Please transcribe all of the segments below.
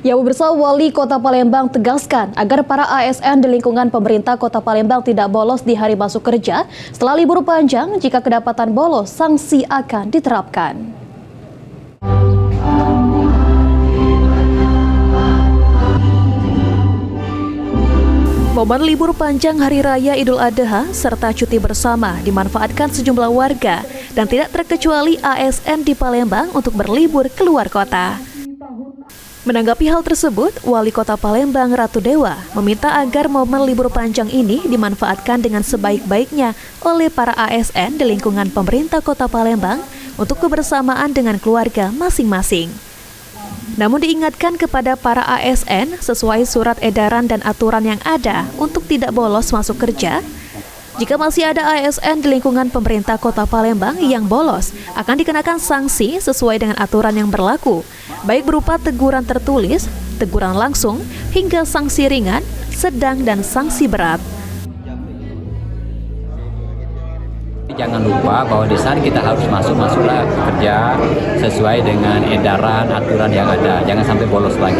Ya, pemirsa, Wali Kota Palembang tegaskan agar para ASN di lingkungan pemerintah Kota Palembang tidak bolos di hari masuk kerja. Setelah libur panjang, jika kedapatan bolos, sanksi akan diterapkan. Momen libur panjang Hari Raya Idul Adha serta cuti bersama dimanfaatkan sejumlah warga dan tidak terkecuali ASN di Palembang untuk berlibur keluar kota. Menanggapi hal tersebut, Wali Kota Palembang Ratu Dewa meminta agar momen libur panjang ini dimanfaatkan dengan sebaik-baiknya oleh para ASN di lingkungan pemerintah Kota Palembang untuk kebersamaan dengan keluarga masing-masing. Namun diingatkan kepada para ASN sesuai surat edaran dan aturan yang ada untuk tidak bolos masuk kerja. Jika masih ada ASN di lingkungan pemerintah Kota Palembang yang bolos, akan dikenakan sanksi sesuai dengan aturan yang berlaku, baik berupa teguran tertulis, teguran langsung, hingga sanksi ringan, sedang, dan sanksi berat. Jangan lupa bahwa di saat kita harus masuklah kerja sesuai dengan edaran, aturan yang ada. Jangan sampai bolos lagi,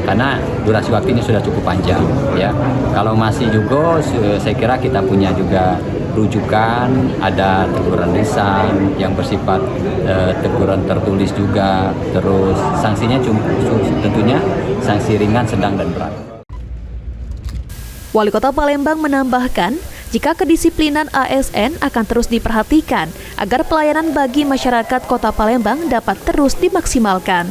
karena durasi waktu ini sudah cukup panjang. Ya, kalau masih juga, saya kira kita punya juga rujukan, ada teguran lisan yang bersifat teguran tertulis juga. Terus sanksinya tentunya sanksi ringan, sedang, dan berat. Wali Kota Palembang menambahkan, jika kedisiplinan ASN akan terus diperhatikan agar pelayanan bagi masyarakat Kota Palembang dapat terus dimaksimalkan.